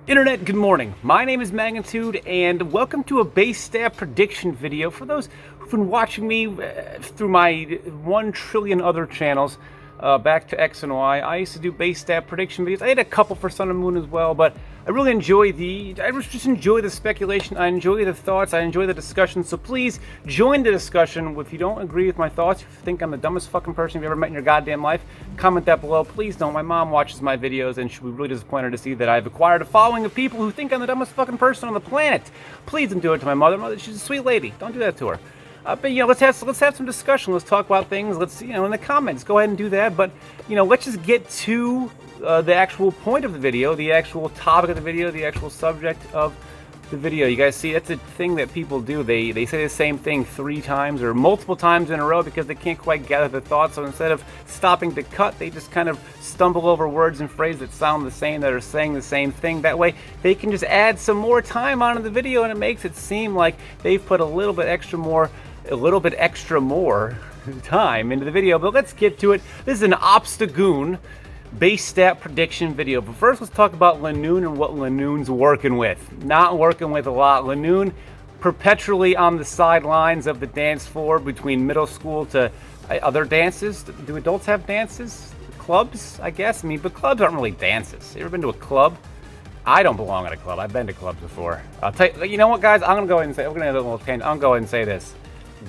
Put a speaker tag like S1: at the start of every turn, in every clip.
S1: Internet, good morning. My name is Magnitude, and welcome to a base stat prediction video. For those who've been watching me through my 1 trillion other channels, back to X and Y, I used to do base stat prediction videos. I had a couple for Sun and Moon as well, but I really enjoy just enjoy the speculation. I enjoy the thoughts. I enjoy the discussion. So please join the discussion. If you don't agree with my thoughts, if you think I'm the dumbest fucking person you've ever met in your goddamn life, comment that below. Please don't. My mom watches my videos and she'll be really disappointed to see that I've acquired a following of people who think I'm the dumbest fucking person on the planet. Please don't do it to my mother. She's a sweet lady. Don't do that to her. But let's have some discussion. Let's talk about things. Let's in the comments, go ahead and do that. But let's just get to the actual point of the video, the actual topic of the video, the actual subject of the video. You guys see, that's a thing that people do. They say the same thing 3 times or multiple times in a row because they can't quite gather their thoughts. So instead of stopping to cut, they just kind of stumble over words and phrases that sound the same, that are saying the same thing. That way, they can just add some more time onto the video, and it makes it seem like they've put a little bit extra more time into the video. But let's get to it. This is an Obstagoon base stat prediction video. But first, let's talk about Linoone and what Linoone's working with. Not working with a lot. Linoone perpetually on the sidelines of the dance floor between middle school to other dances. Do adults have dances? Clubs, I guess. But clubs aren't really dances. You ever been to a club? I don't belong at a club. I've been to clubs before. I'll tell you. You know what, guys? I'm gonna go ahead and say. We're gonna have a little tangent. I'm gonna go ahead and say this.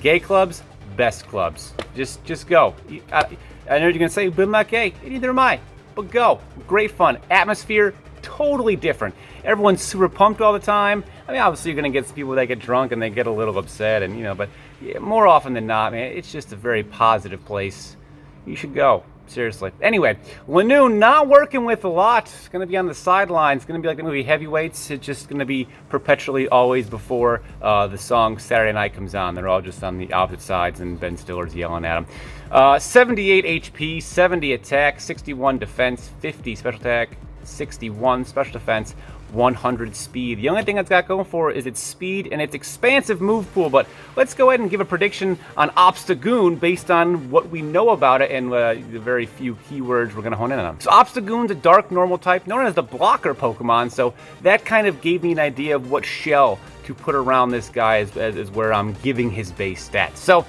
S1: Gay clubs, best clubs. Just go. I know you're gonna say, but I'm not gay. Neither am I. But go. Great fun. Atmosphere, totally different. Everyone's super pumped all the time. Obviously you're gonna get some people that get drunk and they get a little upset, and but more often than not, man, it's just a very positive place. You should go. Seriously. Anyway, Linoone not working with a lot. It's going to be on the sidelines. It's going to be like the movie Heavyweights. It's just going to be perpetually always before the song Saturday Night comes on. They're all just on the opposite sides, and Ben Stiller's yelling at them. 78 HP, 70 attack, 61 defense, 50 special attack, 61 special defense, 100 speed. The only thing it's got going for it is its speed and its expansive move pool. But let's go ahead and give a prediction on Obstagoon based on what we know about it and the very few keywords we're going to hone in on. So Obstagoon's a dark normal type known as the blocker Pokemon, so that kind of gave me an idea of what shell to put around this guy as where I'm giving his base stats. So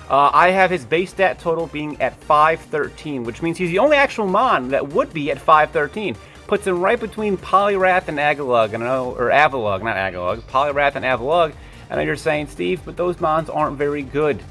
S1: I have his base stat total being at 513, which means he's the only actual Mon that would be at 513. Puts him right between Poliwrath and Agalug, or Avalug, not Agalug, Poliwrath and Avalug. I know you're saying, Steve, but those Mons aren't very good.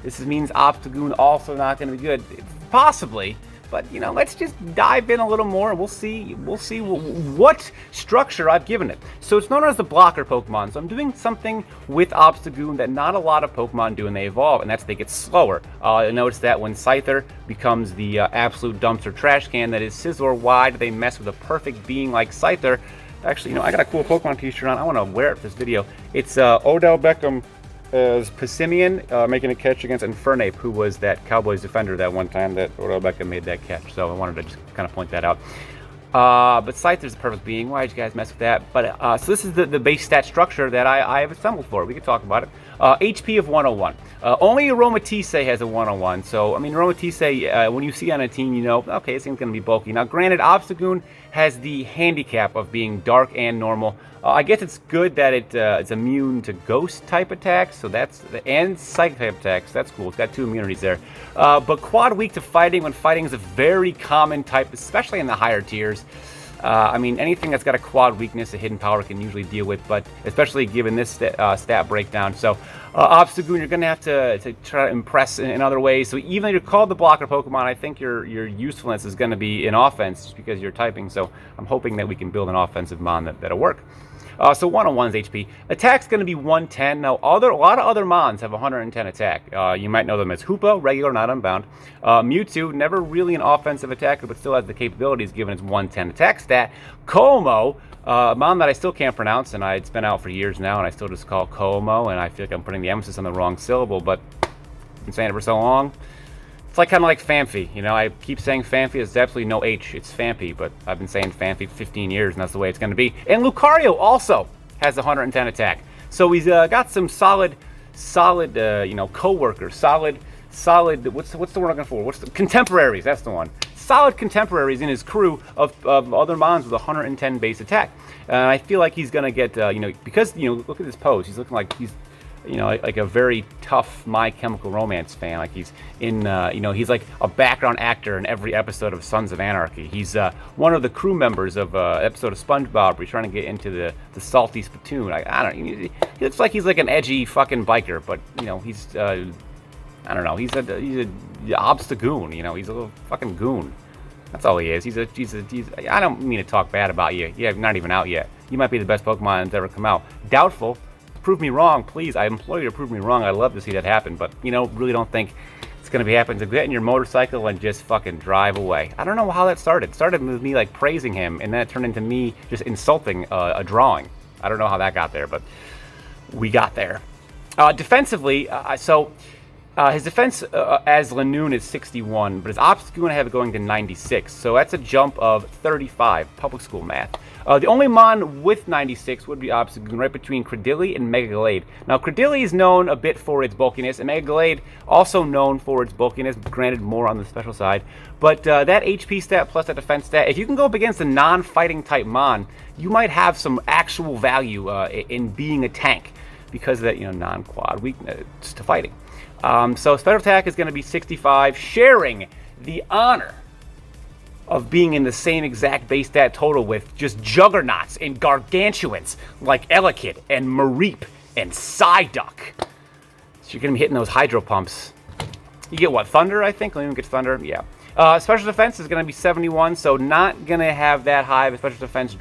S1: This means Obstagoon also not going to be good. Possibly, but let's just dive in a little more and we'll see what structure I've given it. So it's known as the blocker Pokemon. So I'm doing something with Obstagoon that not a lot of Pokemon do when they evolve, and that's they get slower. Notice that when Scyther becomes the absolute dumpster trash can that is Scizor, why do they mess with a perfect being like Scyther? Actually, I got a cool Pokemon t-shirt on. I want to wear it for this video. It's Odell Beckham as Passimian making a catch against Infernape, who was that Cowboys defender that one time that Odell Beckham made that catch. So I wanted to just kind of point that out. But Scyther's the perfect being. Why did you guys mess with that? But so this is the base stat structure that I have assembled for. We could talk about it. HP of 101. Only Aromatisse has a 101. So, Aromatisse, when you see on a team, okay, this thing's going to be bulky. Now, granted, Obstagoon has the handicap of being dark and normal. I guess it's good that it's immune to ghost type attacks, and psychic type attacks. That's cool. It's got 2 immunities there. But quad weak to fighting when fighting is a very common type, especially in the higher tiers. Anything that's got a quad weakness, a hidden power can usually deal with, but especially given this stat breakdown. So, Obstagoon, you're going to have to try to impress in other ways. So, even if you're called the blocker Pokemon, I think your usefulness is going to be in offense just because you're typing. So, I'm hoping that we can build an offensive Mon that'll work. So 101's HP. Attack's going to be 110. Now, a lot of other Mons have 110 attack. You might know them as Hoopa, regular, not unbound. Mewtwo, never really an offensive attacker, but still has the capabilities given its 110 attack stat. Como, a Mon that I still can't pronounce, and it's been out for years now, and I still just call Como, and I feel like I'm putting the emphasis on the wrong syllable, but I've been saying it for so long. It's kind of like Phanpy. I keep saying Phanpy. There's absolutely no H. It's Phanpy, but I've been saying Phanpy for 15 years, and that's the way it's going to be. And Lucario also has 110 attack. So he's got some solid, co-workers, solid, what's the word I'm looking for? Contemporaries, that's the one. solid contemporaries in his crew of other Mons with 110 base attack. I feel like he's gonna get, because look at this pose. He's looking like he's, like a very tough My Chemical Romance fan. Like he's in, he's like a background actor in every episode of Sons of Anarchy. He's one of the crew members of an episode of SpongeBob where he's trying to get into the salty spittoon. I don't know. He looks like he's like an edgy fucking biker, but he's I don't know. He's a Obstagoon. He's a little fucking goon. That's all he is. He's I don't mean to talk bad about you. Yeah, not even out yet. You might be the best Pokemon that's ever come out. Doubtful. Prove me wrong, please. I implore you to prove me wrong. I'd love to see that happen, but really don't think it's gonna be happening. To get in your motorcycle and just fucking drive away. I don't know how that started. It started with me like praising him, and then it turned into me just insulting a drawing. I don't know how that got there, but we got there. Defensively, his defense as Linoone is 61, but his Obstagoon I have it going to 96, so that's a jump of 35, public school math. The only Mon with 96 would be Obstagoon, right between Credilli and Mega Glade. Now, Credilli is known a bit for its bulkiness, and Mega Glade also known for its bulkiness, granted more on the special side. But that HP stat plus that defense stat, if you can go up against a non-fighting type Mon, you might have some actual value in being a tank because of that, non-quad weakness to fighting. So special attack is going to be 65, sharing the honor of being in the same exact base stat total with just juggernauts and gargantuans like Elekid and Mareep and Psyduck. So you're going to be hitting those hydro pumps. You get what, Thunder, I think? Linoone gets Thunder, yeah. Special defense is going to be 71, so not going to have that high of a special defense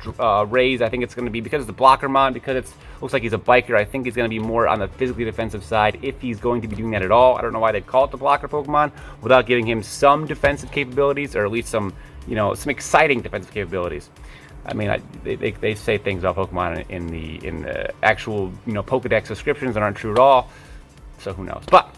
S1: raise. I think it's going to be, because it's the blocker Mon, because it looks like he's a biker, I think he's going to be more on the physically defensive side, if he's going to be doing that at all. I don't know why they'd call it the blocker Pokemon without giving him some defensive capabilities, or at least some, some exciting defensive capabilities. I mean, they say things about Pokemon in the actual, Pokedex descriptions that aren't true at all, so who knows. But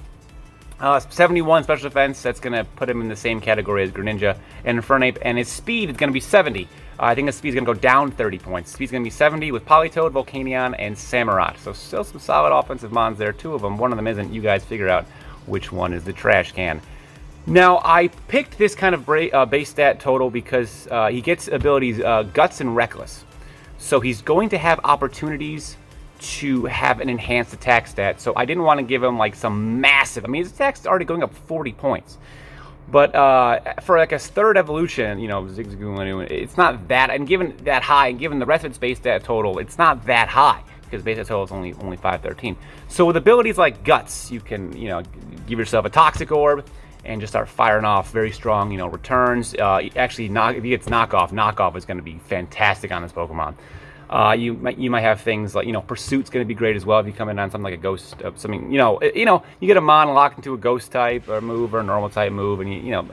S1: 71 special defense, that's going to put him in the same category as Greninja and Infernape, and his speed is going to be 70. I think his speed is going to go down 30 points. Speed's going to be 70 with Politoed, Volcanion, and Samurott. So still some solid offensive Mons there. Two of them. One of them isn't. You guys figure out which one is the trash can. Now, I picked this kind of base stat total because he gets abilities Guts and Reckless. So he's going to have opportunities to have an enhanced attack stat, so I didn't want to give him like some massive, his attack's already going up 40 points, but for like a third evolution, Zigzagoon, Linoone, it's not that, and given that high, and given the rest of its base stat total, it's not that high, because base stat total is only 513. So with abilities like Guts, you can, give yourself a Toxic Orb, and just start firing off very strong, returns. Actually, if he gets knockoff is going to be fantastic on this Pokemon. You might have things like, Pursuit's going to be great as well if you come in on something like a ghost, something, you get a Mon locked into a ghost type or move or a normal type move, and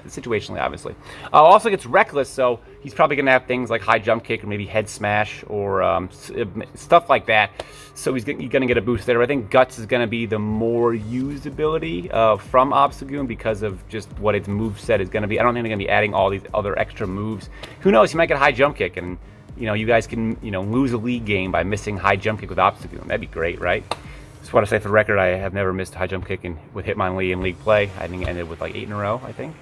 S1: situationally, obviously. Also gets Reckless, so he's probably going to have things like high jump kick or maybe head smash or stuff like that. So he's going to get a boost there. I think Guts is going to be the more used ability from Obstagoon because of just what its move set is going to be. I don't think they're going to be adding all these other extra moves. Who knows? He might get high jump kick, and you guys can, lose a league game by missing high jump kick with Obstagoon. That'd be great, right? Just want to say for the record, I have never missed high jump kick with Hitmonlee in league play. I think I ended with like 8 in a row, I think.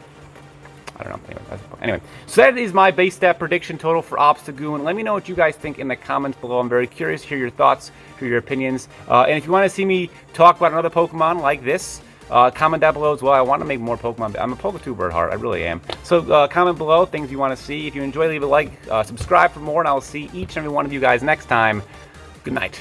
S1: I don't know. Anyway, so that is my base stat prediction total for Obstagoon. Let me know what you guys think in the comments below. I'm very curious to hear your thoughts, hear your opinions. And if you want to see me talk about another Pokemon like this, comment down below as well. I want to make more Pokemon. I'm a Poketuber at heart. I really am. So comment below things you want to see. If you enjoy, leave a like. Subscribe for more, and I will see each and every one of you guys next time. Good night.